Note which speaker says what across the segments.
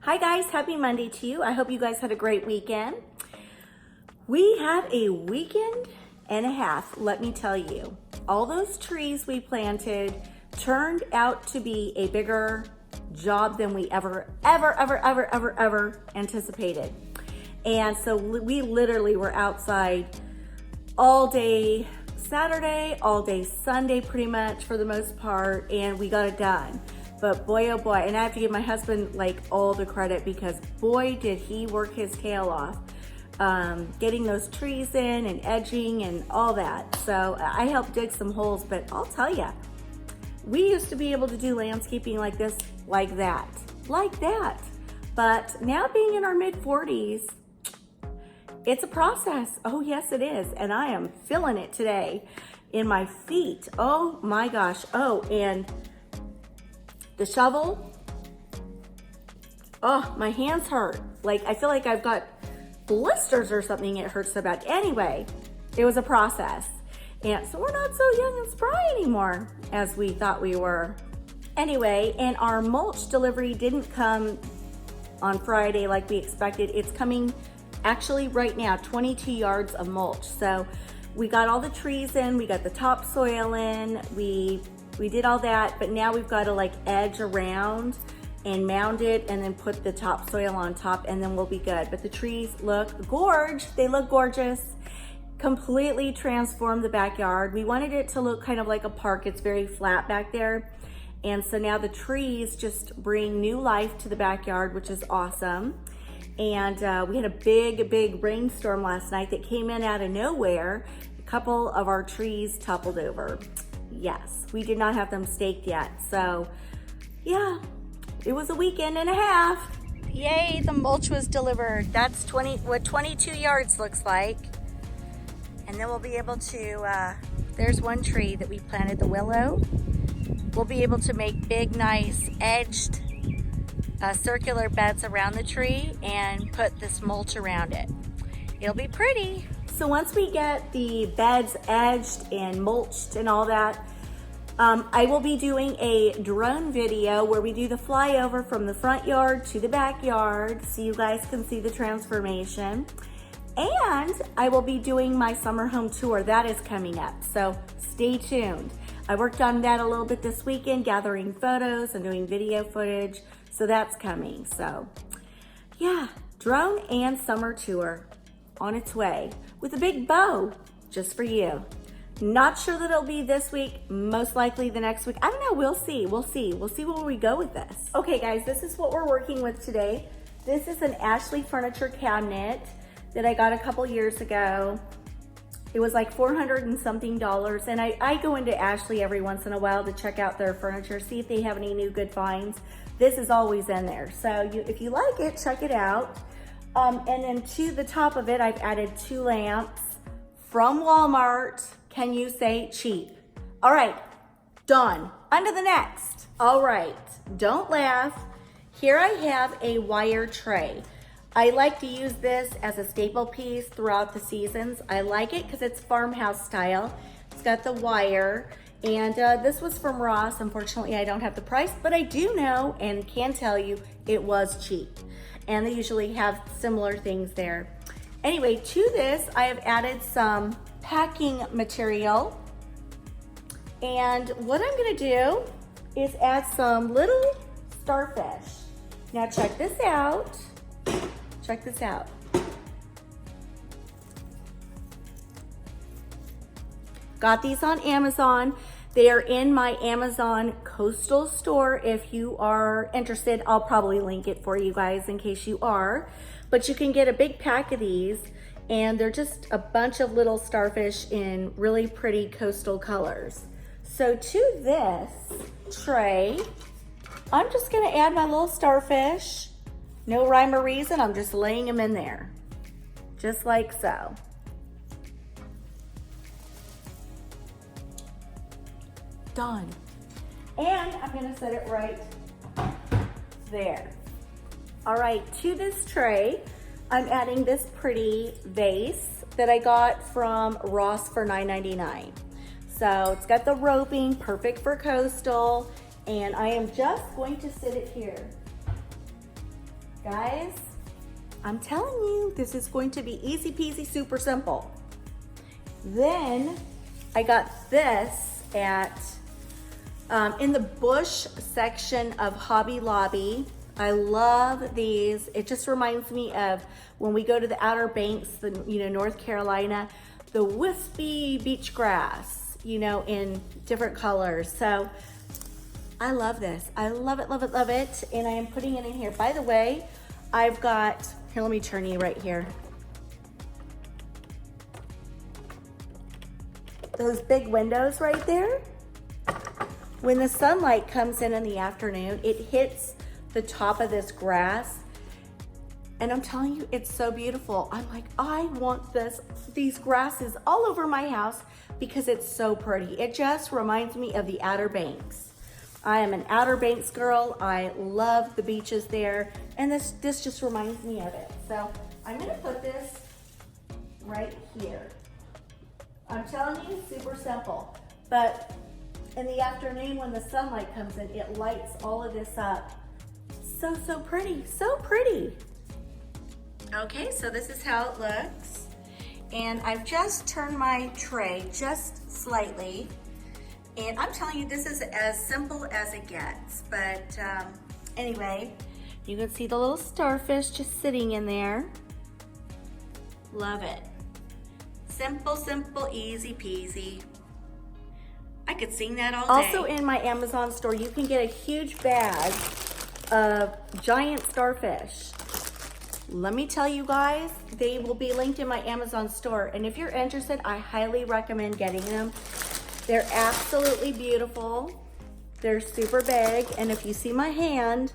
Speaker 1: Hi guys, happy Monday to you. I hope you guys had a great weekend. We had a weekend and a half, let me tell you. All those trees we planted turned out to be a bigger job than we ever anticipated. And so we literally were outside all day Saturday, all day Sunday pretty much for the most part, and we got it done. But boy, oh boy, and I have to give my husband like all the credit because boy, did he work his tail off getting those trees in and edging and all that. So I helped dig some holes, but I'll tell you, we used to be able to do landscaping like this, like that. But now being in our mid 40s, it's a process. Oh yes, it is. And I am feeling it today in my feet. Oh my gosh. Oh, and the shovel, oh, my hands hurt. Like, I feel like I've got blisters or something. It hurts so bad. Anyway, it was a process. And so we're not so young and spry anymore as we thought we were. Anyway, and our mulch delivery didn't come on Friday like we expected. It's coming actually right now, 22 yards of mulch. So we got all the trees in, we got the topsoil in, we did all that, but now we've got to like edge around and mound it and then put the topsoil on top and then we'll be good. But the trees look gorgeous. They look gorgeous. Completely transformed the backyard. We wanted it to look kind of like a park. It's very flat back there. And so now the trees just bring new life to the backyard, which is awesome. And we had a big rainstorm last night that came in out of nowhere. A couple of our trees toppled over. Yes, we did not have them staked yet. So yeah, it was a weekend and a half. Yay, the mulch was delivered. That's what 22 yards looks like. And then we'll be able to, there's one tree that we planted, the willow. We'll be able to make big, nice, edged circular beds around the tree and put this mulch around it. It'll be pretty. So once we get the beds edged and mulched and all that, I will be doing a drone video where we do the flyover from the front yard to the backyard so you guys can see the transformation. And I will be doing my summer home tour. That is coming up, so stay tuned. I worked on that a little bit this weekend, gathering photos and doing video footage, so that's coming. So yeah, drone and summer tour on its way with a big bow just for you. Not sure that it'll be this week, most likely the next week. I don't know, we'll see where we go with this. Okay guys, this is what we're working with today. This is an Ashley furniture cabinet that I got a couple years ago. It was like $400 and something, and I go into Ashley every once in a while to check out their furniture, see if they have any new good finds. This is always in there, so if you like it, check it out. And then to the top of it, I've added 2 lamps from Walmart. Can you say cheap? All right, done. On to the next. All right, don't laugh. Here I have a wire tray. I like to use this as a staple piece throughout the seasons. I like it because it's farmhouse style. It's got the wire, and this was from Ross. Unfortunately, I don't have the price, but I do know and can tell you it was cheap. And they usually have similar things there. Anyway, to this, I have added some packing material. And what I'm gonna do is add some little starfish. Now check this out. Check this out. Got these on Amazon. They are in my Amazon Coastal store. If you are interested, I'll probably link it for you guys in case you are. But you can get a big pack of these, and they're just a bunch of little starfish in really pretty coastal colors. So to this tray, I'm just gonna add my little starfish. No rhyme or reason, I'm just laying them in there, just like so. Done. And I'm gonna set it right there. All right, to this tray, I'm adding this pretty vase that I got from Ross for $9.99. So it's got the roping, perfect for coastal, and I am just going to sit it here. Guys, I'm telling you, this is going to be easy peasy, super simple. Then I got this at in the bush section of Hobby Lobby. I love these. It just reminds me of when we go to the Outer Banks, North Carolina, the wispy beach grass, in different colors. So I love this. I love it, love it, love it. And I am putting it in here. By the way, I've got, here, let me turn you right here. Those big windows right there. When the sunlight comes in the afternoon, it hits the top of this grass. And I'm telling you, it's so beautiful. I'm like, I want these grasses all over my house because it's so pretty. It just reminds me of the Outer Banks. I am an Outer Banks girl. I love the beaches there. And this just reminds me of it. So I'm gonna put this right here. I'm telling you, super simple. But in the afternoon when the sunlight comes in, it lights all of this up. So, so pretty, so pretty. Okay, so this is how it looks. And I've just turned my tray just slightly. And I'm telling you, this is as simple as it gets. But anyway, you can see the little starfish just sitting in there. Love it. Simple, simple, easy peasy. I could sing that all day. Also in my Amazon store, you can get a huge bag of giant starfish. Let me tell you guys, they will be linked in my Amazon store. And if you're interested, I highly recommend getting them. They're absolutely beautiful. They're super big. And if you see my hand,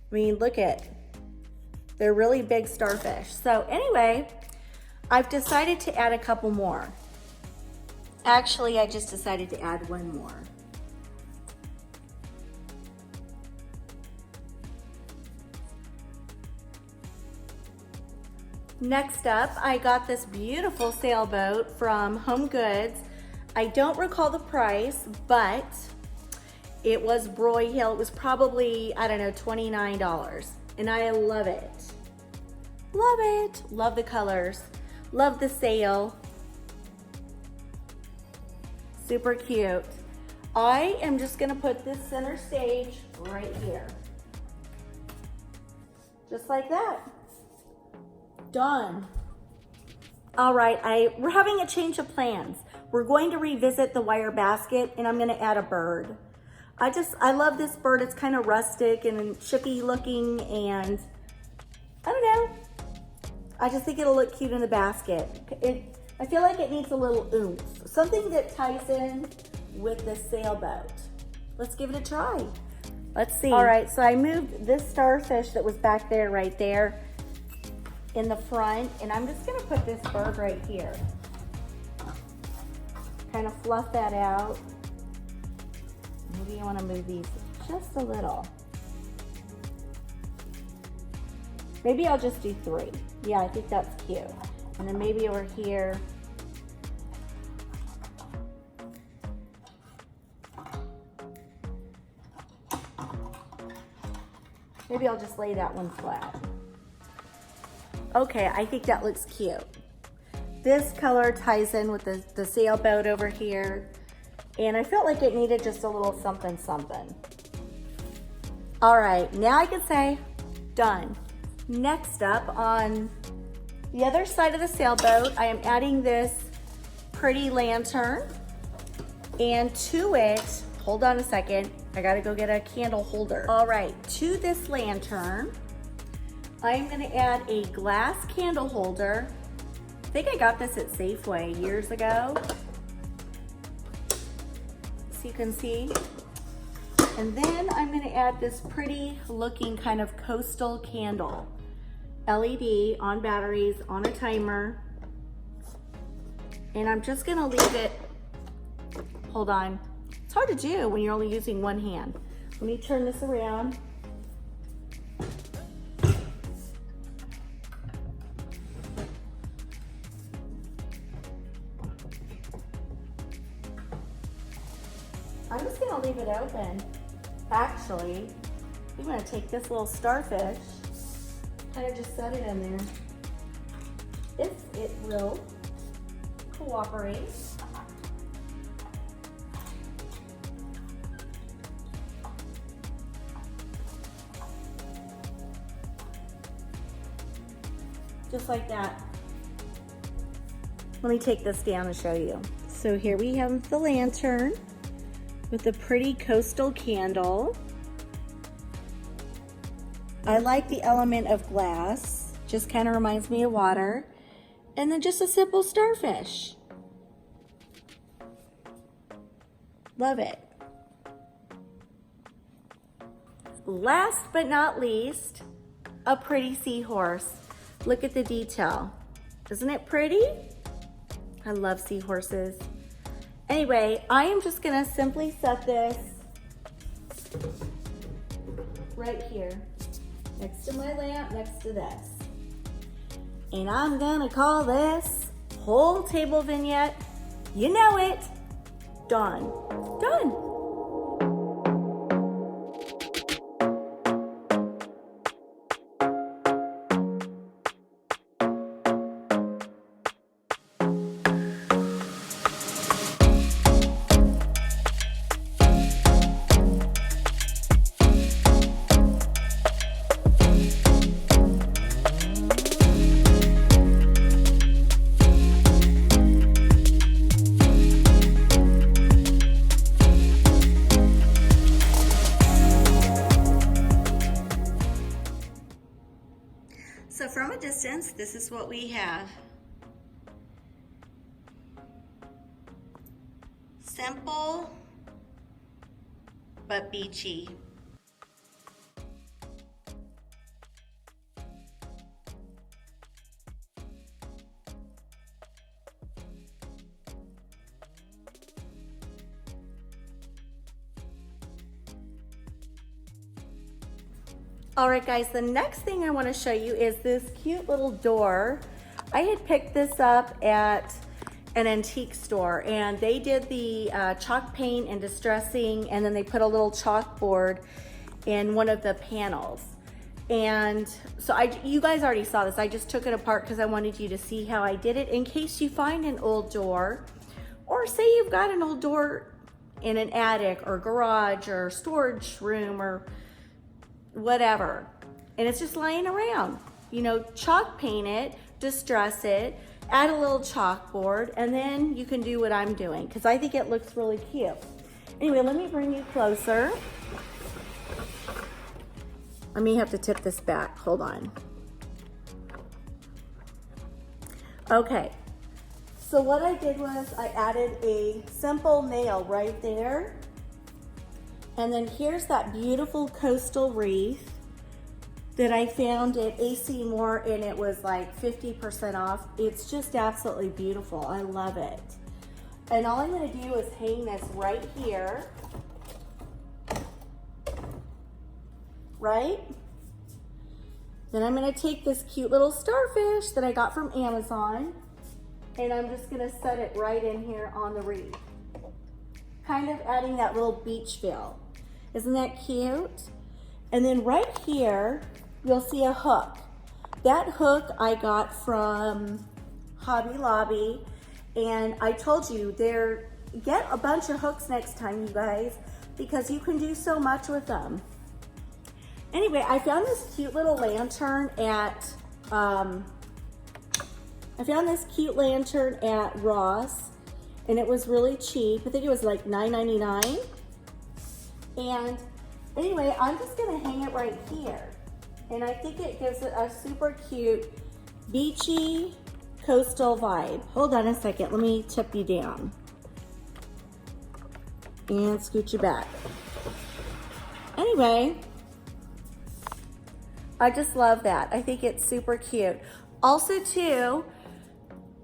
Speaker 1: I mean, look at, they're really big starfish. So anyway, I've decided to add a couple more. Actually, I just decided to add one more. Next up, I got this beautiful sailboat from Home Goods. I don't recall the price, but it was Broyhill. It was probably, I don't know, $29. And I love it. Love it. Love the colors. Love the sail. Super cute. I am just gonna put this center stage right here. Just like that. Done. All right, we're having a change of plans. We're going to revisit the wire basket and I'm gonna add a bird. I love this bird. It's kind of rustic and chippy looking and I don't know. I just think it'll look cute in the basket. I feel like it needs a little oomph. Something that ties in with the sailboat. Let's give it a try. Let's see. All right, so I moved this starfish that was back there right there in the front, and I'm just gonna put this bird right here. Kind of fluff that out. Maybe you wanna move these just a little. Maybe I'll just do 3. Yeah, I think that's cute. And then maybe over here. Maybe I'll just lay that one flat. Okay, I think that looks cute. This color ties in with the sailboat over here. And I felt like it needed just a little something, something. All right, now I can say done. Next up, on the other side of the sailboat, I am adding this pretty lantern. And to it, hold on a second, I gotta go get a candle holder. All right, to this lantern, I'm gonna add a glass candle holder. I think I got this at Safeway years ago. So you can see. And then I'm gonna add this pretty looking kind of coastal candle. LED on batteries, on a timer. And I'm just gonna leave it, hold on. It's hard to do when you're only using one hand. Let me turn this around. I'm just gonna leave it open. Actually, I'm gonna take this little starfish kind of just set it in there. If it will cooperate. Just like that. Let me take this down and show you. So here we have the lantern with the pretty coastal candle. I like the element of glass, just kind of reminds me of water. And then just a simple starfish. Love it. Last but not least, a pretty seahorse. Look at the detail. Isn't it pretty? I love seahorses. Anyway, I am just gonna simply set this right here, next to my lamp, next to this. And I'm gonna call this whole table vignette, you know it, done. Done. So from a distance, this is what we have. Simple, but beachy. All right, guys, the next thing I want to show you is this cute little door. I had picked this up at an antique store, and they did the chalk paint and distressing, and then they put a little chalkboard in one of the panels. And so you guys already saw this. I just took it apart because I wanted you to see how I did it in case you find an old door, or say you've got an old door in an attic or garage or storage room or whatever, and it's just laying around. You know, chalk paint it, distress it, add a little chalkboard, and then you can do what I'm doing because I think it looks really cute. Anyway, let me bring you closer. I may have to tip this back. Hold on. Okay, so what I did was I added a simple nail right there. And then here's that beautiful coastal wreath that I found at AC Moore, and it was like 50% off. It's just absolutely beautiful. I love it. And all I'm gonna do is hang this right here. Right? Then I'm gonna take this cute little starfish that I got from Amazon, and I'm just gonna set it right in here on the wreath. Kind of adding that little beach feel. Isn't that cute? And then right here, you'll see a hook. That hook I got from Hobby Lobby, and I told you, get a bunch of hooks next time, you guys, because you can do so much with them. Anyway, I found this cute little lantern at, Ross, and it was really cheap. I think it was like $9.99. And anyway, I'm just gonna hang it right here. And I think it gives it a super cute, beachy, coastal vibe. Hold on a second, let me tip you down. And scoot you back. Anyway, I just love that. I think it's super cute. Also too,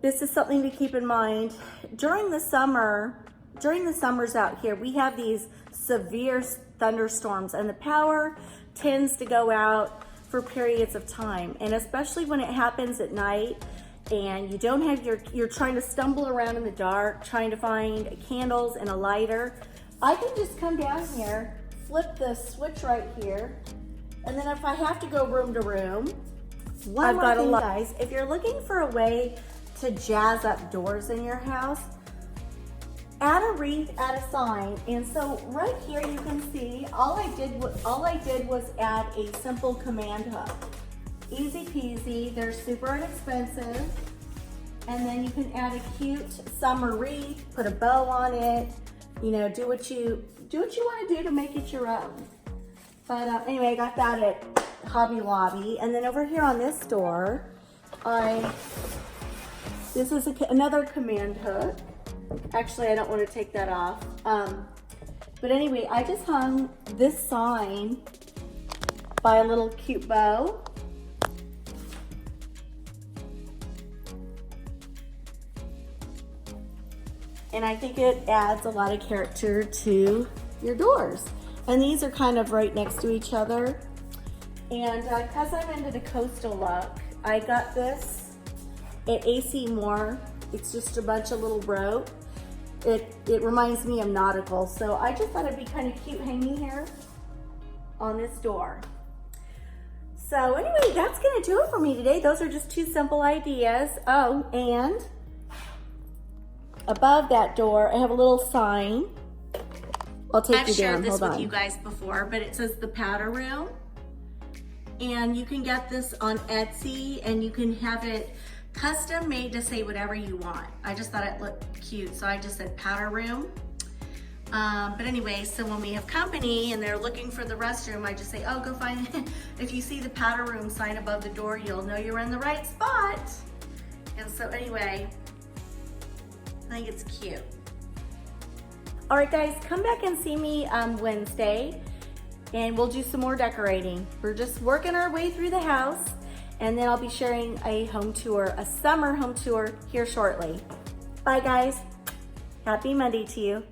Speaker 1: this is something to keep in mind. During the summers out here, we have these severe thunderstorms, and the power tends to go out for periods of time. And especially when it happens at night and you don't have you're trying to stumble around in the dark, trying to find candles and a lighter, I can just come down here, flip the switch right here, and then if I have to go room to room, I've got a lot, guys. If you're looking for a way to jazz up doors in your house, add a wreath, add a sign. And so right here you can see all I did was add a simple command hook. Easy peasy. They're super inexpensive. And then you can add a cute summer wreath, put a bow on it. You know, do what you want to do to make it your own. But anyway, I got that at Hobby Lobby. And then over here on this door, this is another command hook. Actually, I don't want to take that off. But anyway, I just hung this sign by a little cute bow. And I think it adds a lot of character to your doors. And these are kind of right next to each other. And because I'm into the coastal look, I got this at AC Moore. It's just a bunch of little rope. It reminds me of nautical. So I just thought it'd be kind of cute hanging here on this door. So anyway, that's gonna do it for me today. Those are just two simple ideas. Oh, and above that door, I have a little sign. I'll take you down. I've shared this with you guys before, but it says the powder room. And you can get this on Etsy and you can have it custom made to say whatever you want. I just thought it looked cute, so I just said powder room. But anyway, so when we have company and they're looking for the restroom, I just say, oh, go find it. If you see the powder room sign above the door, you'll know you're in the right spot. And so anyway, I think it's cute. All right, guys, come back and see me Wednesday, and we'll do some more decorating. We're just working our way through the house, and then I'll be sharing a home tour, a summer home tour here shortly. Bye, guys. Happy Monday to you.